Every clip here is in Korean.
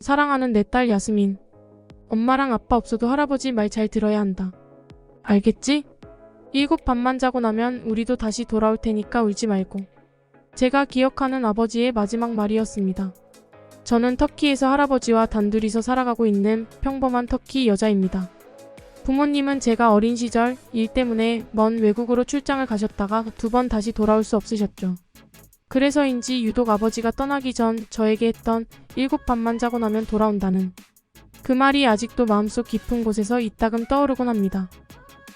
사랑하는 내 딸 야스민. 엄마랑 아빠 없어도 할아버지 말 잘 들어야 한다. 알겠지? 7 밤만 자고 나면 우리도 다시 돌아올 테니까 울지 말고. 제가 기억하는 아버지의 마지막 말이었습니다. 저는 터키에서 할아버지와 단둘이서 살아가고 있는 평범한 터키 여자입니다. 부모님은 제가 어린 시절 일 때문에 먼 외국으로 출장을 가셨다가 2번 다시 돌아올 수 없으셨죠. 그래서인지 유독 아버지가 떠나기 전 저에게 했던 7 밤만 자고 나면 돌아온다는 그 말이 아직도 마음속 깊은 곳에서 이따금 떠오르곤 합니다.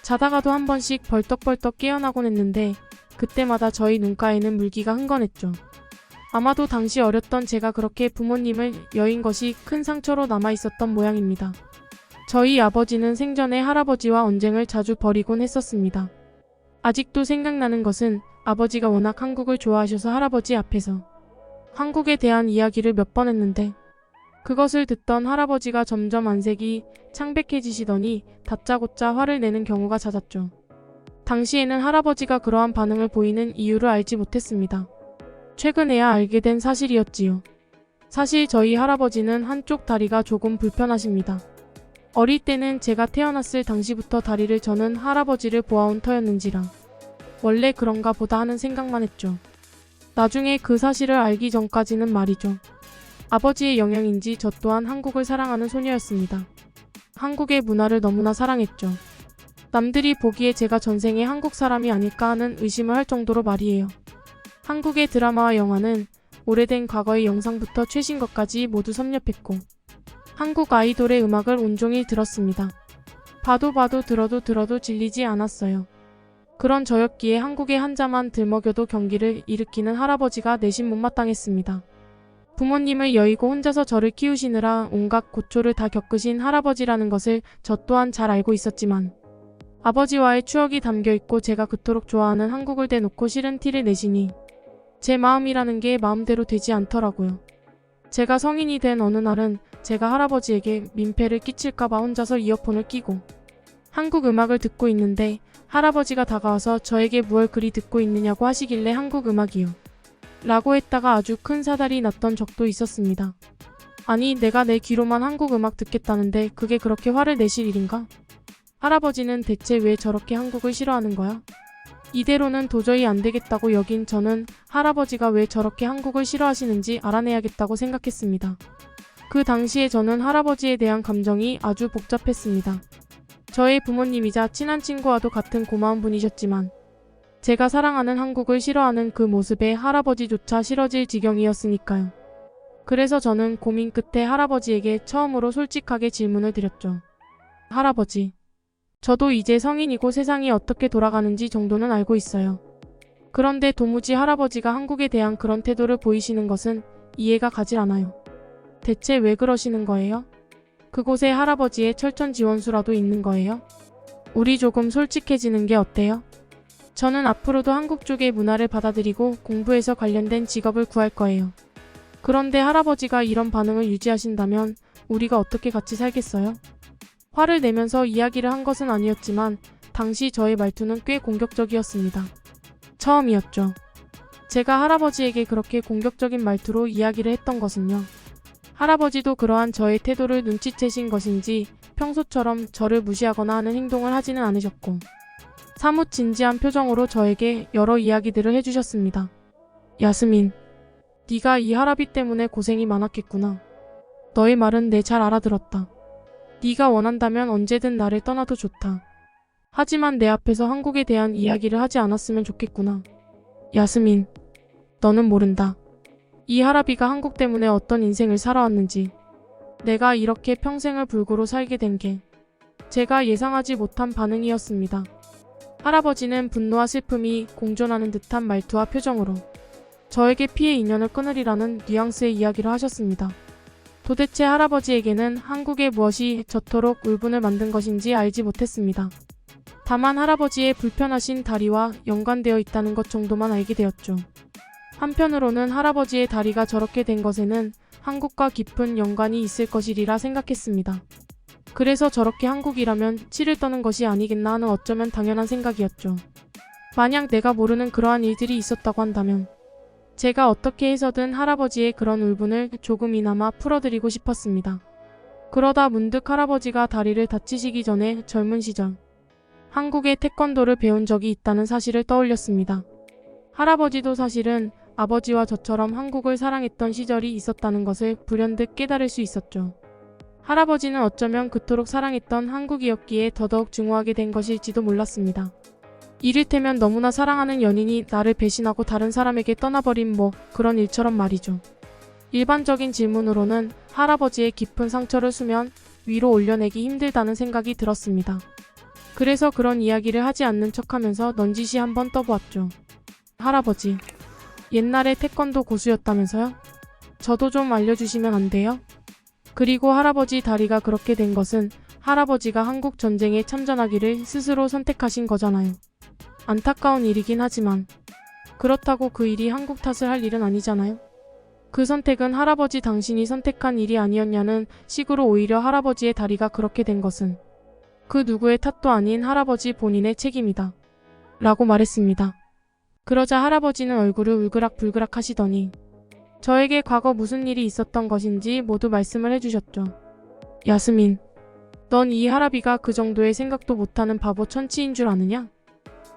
자다가도 한 번씩 벌떡벌떡 깨어나곤 했는데 그때마다 저희 눈가에는 물기가 흥건했죠. 아마도 당시 어렸던 제가 그렇게 부모님을 여인 것이 큰 상처로 남아있었던 모양입니다. 저희 아버지는 생전에 할아버지와 언쟁을 자주 벌이곤 했었습니다. 아직도 생각나는 것은 아버지가 워낙 한국을 좋아하셔서 할아버지 앞에서 한국에 대한 이야기를 몇 번 했는데 그것을 듣던 할아버지가 점점 안색이 창백해지시더니 다짜고짜 화를 내는 경우가 잦았죠. 당시에는 할아버지가 그러한 반응을 보이는 이유를 알지 못했습니다. 최근에야 알게 된 사실이었지요. 사실 저희 할아버지는 한쪽 다리가 조금 불편하십니다. 어릴 때는 제가 태어났을 당시부터 다리를 저는 할아버지를 보아온 터였는지라 원래 그런가 보다 하는 생각만 했죠. 나중에 그 사실을 알기 전까지는 말이죠. 아버지의 영향인지 저 또한 한국을 사랑하는 소녀였습니다. 한국의 문화를 너무나 사랑했죠. 남들이 보기에 제가 전생에 한국 사람이 아닐까 하는 의심을 할 정도로 말이에요. 한국의 드라마와 영화는 오래된 과거의 영상부터 최신 것까지 모두 섭렵했고 한국 아이돌의 음악을 온종일 들었습니다. 봐도 들어도 질리지 않았어요. 그런 저였기에 한국의 한 잔만 들먹여도 경기를 일으키는 할아버지가 내심 못마땅했습니다. 부모님을 여의고 혼자서 저를 키우시느라 온갖 고초를 다 겪으신 할아버지라는 것을 저 또한 잘 알고 있었지만 아버지와의 추억이 담겨있고 제가 그토록 좋아하는 한국을 대놓고 싫은 티를 내시니 제 마음이라는 게 마음대로 되지 않더라고요. 제가 성인이 된 어느 날은 제가 할아버지에게 민폐를 끼칠까봐 혼자서 이어폰을 끼고 한국 음악을 듣고 있는데 할아버지가 다가와서 저에게 무얼 그리 듣고 있느냐고 하시길래 한국 음악이요. 라고 했다가 아주 큰 사달이 났던 적도 있었습니다. 아니 내가 내 귀로만 한국 음악 듣겠다는데 그게 그렇게 화를 내실 일인가? 할아버지는 대체 왜 저렇게 한국을 싫어하는 거야? 이대로는 도저히 안 되겠다고 여긴 저는 할아버지가 왜 저렇게 한국을 싫어하시는지 알아내야겠다고 생각했습니다. 그 당시에 저는 할아버지에 대한 감정이 아주 복잡했습니다. 저의 부모님이자 친한 친구와도 같은 고마운 분이셨지만 제가 사랑하는 한국을 싫어하는 그 모습에 할아버지조차 싫어질 지경이었으니까요. 그래서 저는 고민 끝에 할아버지에게 처음으로 솔직하게 질문을 드렸죠. 할아버지, 저도 이제 성인이고 세상이 어떻게 돌아가는지 정도는 알고 있어요. 그런데 도무지 할아버지가 한국에 대한 그런 태도를 보이시는 것은 이해가 가질 않아요. 대체 왜 그러시는 거예요? 그곳에 할아버지의 철천지원수라도 있는 거예요? 우리 조금 솔직해지는 게 어때요? 저는 앞으로도 한국 쪽의 문화를 받아들이고 공부해서 관련된 직업을 구할 거예요. 그런데 할아버지가 이런 반응을 유지하신다면 우리가 어떻게 같이 살겠어요? 화를 내면서 이야기를 한 것은 아니었지만 당시 저의 말투는 꽤 공격적이었습니다. 처음이었죠. 제가 할아버지에게 그렇게 공격적인 말투로 이야기를 했던 것은요. 할아버지도 그러한 저의 태도를 눈치채신 것인지 평소처럼 저를 무시하거나 하는 행동을 하지는 않으셨고 사뭇 진지한 표정으로 저에게 여러 이야기들을 해주셨습니다. 야스민, 네가 이 할아비 때문에 고생이 많았겠구나. 너의 말은 내 잘 알아들었다. 네가 원한다면 언제든 나를 떠나도 좋다. 하지만 내 앞에서 한국에 대한 이야기를 하지 않았으면 좋겠구나. 야스민, 너는 모른다. 이 할아비가 한국 때문에 어떤 인생을 살아왔는지. 내가 이렇게 평생을 불구로 살게 된 게 제가 예상하지 못한 반응이었습니다. 할아버지는 분노와 슬픔이 공존하는 듯한 말투와 표정으로 저에게 피해 인연을 끊으리라는 뉘앙스의 이야기를 하셨습니다. 도대체 할아버지에게는 한국의 무엇이 저토록 울분을 만든 것인지 알지 못했습니다. 다만 할아버지의 불편하신 다리와 연관되어 있다는 것 정도만 알게 되었죠. 한편으로는 할아버지의 다리가 저렇게 된 것에는 한국과 깊은 연관이 있을 것이리라 생각했습니다. 그래서 저렇게 한국이라면 치를 떠는 것이 아니겠나 하는 어쩌면 당연한 생각이었죠. 만약 내가 모르는 그러한 일들이 있었다고 한다면 제가 어떻게 해서든 할아버지의 그런 울분을 조금이나마 풀어드리고 싶었습니다. 그러다 문득 할아버지가 다리를 다치시기 전에 젊은 시절 한국의 태권도를 배운 적이 있다는 사실을 떠올렸습니다. 할아버지도 사실은 아버지와 저처럼 한국을 사랑했던 시절이 있었다는 것을 불현듯 깨달을 수 있었죠. 할아버지는 어쩌면 그토록 사랑했던 한국이었기에 더더욱 증오하게 된 것일지도 몰랐습니다. 이를테면 너무나 사랑하는 연인이 나를 배신하고 다른 사람에게 떠나버린 그런 일처럼 말이죠. 일반적인 질문으로는 할아버지의 깊은 상처를 수면 위로 올려내기 힘들다는 생각이 들었습니다. 그래서 그런 이야기를 하지 않는 척하면서 넌지시 한번 떠보았죠. 할아버지, 옛날에 태권도 고수였다면서요? 저도 좀 알려주시면 안 돼요? 그리고 할아버지 다리가 그렇게 된 것은 할아버지가 한국 전쟁에 참전하기를 스스로 선택하신 거잖아요. 안타까운 일이긴 하지만 그렇다고 그 일이 한국 탓을 할 일은 아니잖아요. 그 선택은 할아버지 당신이 선택한 일이 아니었냐는 식으로 오히려 할아버지의 다리가 그렇게 된 것은 그 누구의 탓도 아닌 할아버지 본인의 책임이다. 라고 말했습니다. 그러자 할아버지는 얼굴을 울그락불그락 하시더니 저에게 과거 무슨 일이 있었던 것인지 모두 말씀을 해주셨죠. 야스민, 넌 이 할아비가 그 정도의 생각도 못하는 바보 천치인 줄 아느냐?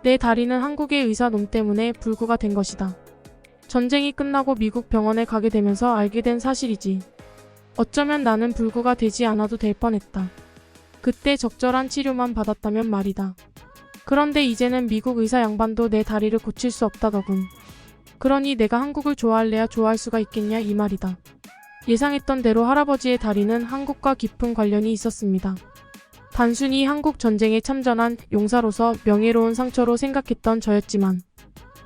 내 다리는 한국의 의사놈 때문에 불구가 된 것이다. 전쟁이 끝나고 미국 병원에 가게 되면서 알게 된 사실이지. 어쩌면 나는 불구가 되지 않아도 될 뻔했다. 그때 적절한 치료만 받았다면 말이다. 그런데 이제는 미국 의사 양반도 내 다리를 고칠 수 없다더군. 그러니 내가 한국을 좋아할래야 좋아할 수가 있겠냐 이 말이다. 예상했던 대로 할아버지의 다리는 한국과 깊은 관련이 있었습니다. 단순히 한국 전쟁에 참전한 용사로서 명예로운 상처로 생각했던 저였지만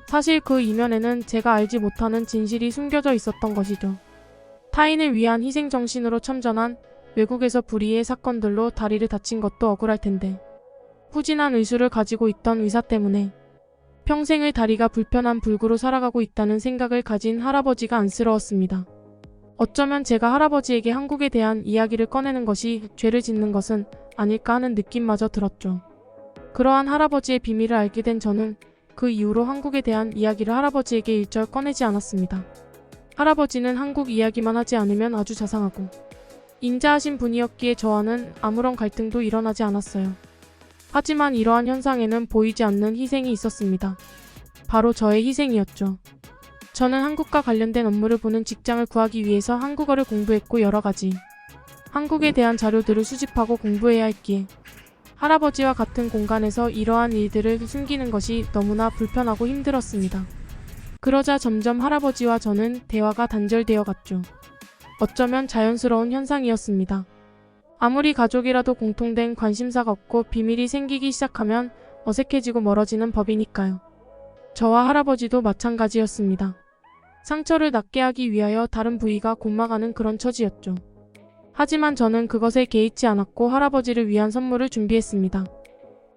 사실 그 이면에는 제가 알지 못하는 진실이 숨겨져 있었던 것이죠. 타인을 위한 희생정신으로 참전한 외국에서 불의의 사건들로 다리를 다친 것도 억울할 텐데 후진한 의술을 가지고 있던 의사 때문에 평생을 다리가 불편한 불구로 살아가고 있다는 생각을 가진 할아버지가 안쓰러웠습니다. 어쩌면 제가 할아버지에게 한국에 대한 이야기를 꺼내는 것이 죄를 짓는 것은 아닐까 하는 느낌마저 들었죠. 그러한 할아버지의 비밀을 알게 된 저는 그 이후로 한국에 대한 이야기를 할아버지에게 일절 꺼내지 않았습니다. 할아버지는 한국 이야기만 하지 않으면 아주 자상하고 인자하신 분이었기에 저와는 아무런 갈등도 일어나지 않았어요. 하지만 이러한 현상에는 보이지 않는 희생이 있었습니다. 바로 저의 희생이었죠. 저는 한국과 관련된 업무를 보는 직장을 구하기 위해서 한국어를 공부했고 여러 가지 한국에 대한 자료들을 수집하고 공부해야 했기에 할아버지와 같은 공간에서 이러한 일들을 숨기는 것이 너무나 불편하고 힘들었습니다. 그러자 점점 할아버지와 저는 대화가 단절되어 갔죠. 어쩌면 자연스러운 현상이었습니다. 아무리 가족이라도 공통된 관심사가 없고 비밀이 생기기 시작하면 어색해지고 멀어지는 법이니까요. 저와 할아버지도 마찬가지였습니다. 상처를 낫게 하기 위하여 다른 부위가 곪아가는 그런 처지였죠. 하지만 저는 그것에 개의치 않았고 할아버지를 위한 선물을 준비했습니다.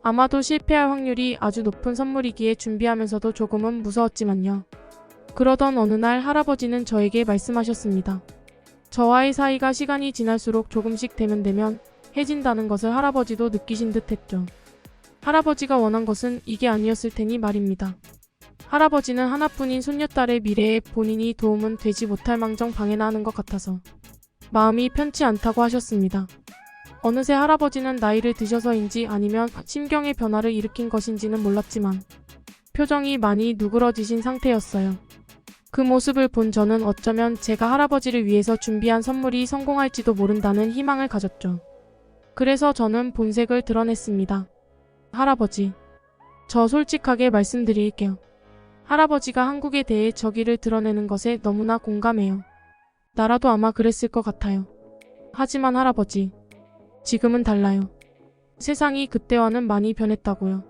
아마도 실패할 확률이 아주 높은 선물이기에 준비하면서도 조금은 무서웠지만요. 그러던 어느 날 할아버지는 저에게 말씀하셨습니다. 저와의 사이가 시간이 지날수록 조금씩 되면 해진다는 것을 할아버지도 느끼신 듯 했죠. 할아버지가 원한 것은 이게 아니었을 테니 말입니다. 할아버지는 하나뿐인 손녀딸의 미래에 본인이 도움은 되지 못할 망정 방해나 하는 것 같아서 마음이 편치 않다고 하셨습니다. 어느새 할아버지는 나이를 드셔서인지 아니면 심경의 변화를 일으킨 것인지는 몰랐지만 표정이 많이 누그러지신 상태였어요. 그 모습을 본 저는 어쩌면 제가 할아버지를 위해서 준비한 선물이 성공할지도 모른다는 희망을 가졌죠. 그래서 저는 본색을 드러냈습니다. 할아버지, 저 솔직하게 말씀드릴게요. 할아버지가 한국에 대해 저기를 드러내는 것에 너무나 공감해요. 나라도 아마 그랬을 것 같아요. 하지만 할아버지, 지금은 달라요. 세상이 그때와는 많이 변했다고요.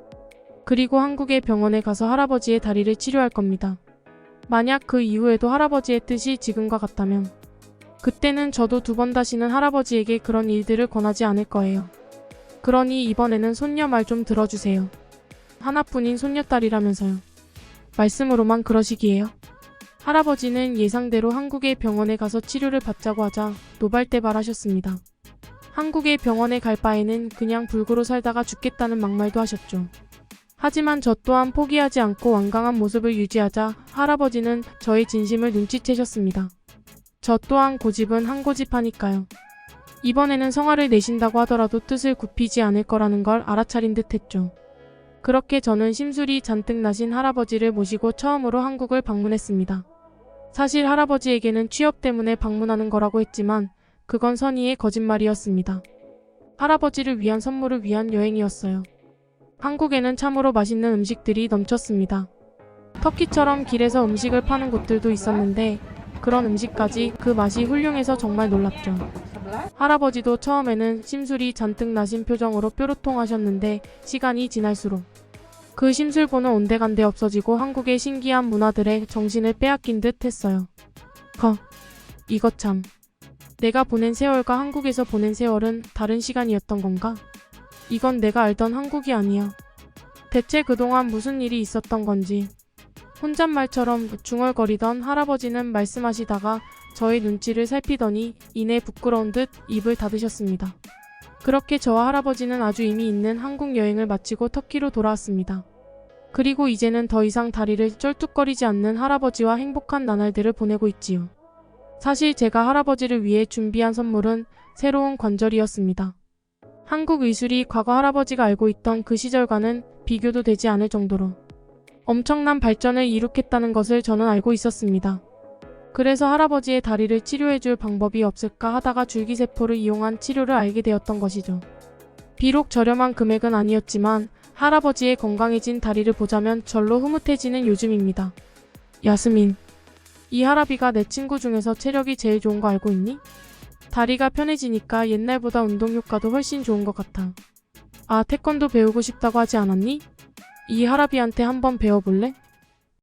그리고 한국의 병원에 가서 할아버지의 다리를 치료할 겁니다. 만약 그 이후에도 할아버지의 뜻이 지금과 같다면 그때는 저도 두 번 다시는 할아버지에게 그런 일들을 권하지 않을 거예요. 그러니 이번에는 손녀 말 좀 들어주세요. 하나뿐인 손녀딸이라면서요. 말씀으로만 그러시기에요. 할아버지는 예상대로 한국의 병원에 가서 치료를 받자고 하자 노발대발하셨습니다. 한국의 병원에 갈 바에는 그냥 불구로 살다가 죽겠다는 막말도 하셨죠. 하지만 저 또한 포기하지 않고 완강한 모습을 유지하자 할아버지는 저의 진심을 눈치채셨습니다. 저 또한 고집은 한 고집하니까요. 이번에는 성화를 내신다고 하더라도 뜻을 굽히지 않을 거라는 걸 알아차린 듯 했죠. 그렇게 저는 심술이 잔뜩 나신 할아버지를 모시고 처음으로 한국을 방문했습니다. 사실 할아버지에게는 취업 때문에 방문하는 거라고 했지만 그건 선의의 거짓말이었습니다. 할아버지를 위한 선물을 위한 여행이었어요. 한국에는 참으로 맛있는 음식들이 넘쳤습니다. 터키처럼 길에서 음식을 파는 곳들도 있었는데 그런 음식까지 그 맛이 훌륭해서 정말 놀랍죠. 할아버지도 처음에는 심술이 잔뜩 나신 표정으로 뾰루통하셨는데 시간이 지날수록 그 심술보는 온데간데 없어지고 한국의 신기한 문화들에 정신을 빼앗긴 듯 했어요. 이거 참. 내가 보낸 세월과 한국에서 보낸 세월은 다른 시간이었던 건가? 이건 내가 알던 한국이 아니야. 대체 그동안 무슨 일이 있었던 건지. 혼잣말처럼 중얼거리던 할아버지는 말씀하시다가 저의 눈치를 살피더니 이내 부끄러운 듯 입을 닫으셨습니다. 그렇게 저와 할아버지는 아주 의미 있는 한국 여행을 마치고 터키로 돌아왔습니다. 그리고 이제는 더 이상 다리를 쩔뚝거리지 않는 할아버지와 행복한 나날들을 보내고 있지요. 사실 제가 할아버지를 위해 준비한 선물은 새로운 관절이었습니다. 한국 의술이 과거 할아버지가 알고 있던 그 시절과는 비교도 되지 않을 정도로 엄청난 발전을 이룩했다는 것을 저는 알고 있었습니다. 그래서 할아버지의 다리를 치료해줄 방법이 없을까 하다가 줄기세포를 이용한 치료를 알게 되었던 것이죠. 비록 저렴한 금액은 아니었지만 할아버지의 건강해진 다리를 보자면 절로 흐뭇해지는 요즘입니다. 야스민, 이 할아비가 내 친구 중에서 체력이 제일 좋은 거 알고 있니? 다리가 편해지니까 옛날보다 운동 효과도 훨씬 좋은 것 같아. 아, 태권도 배우고 싶다고 하지 않았니? 이 할아비한테 한번 배워볼래?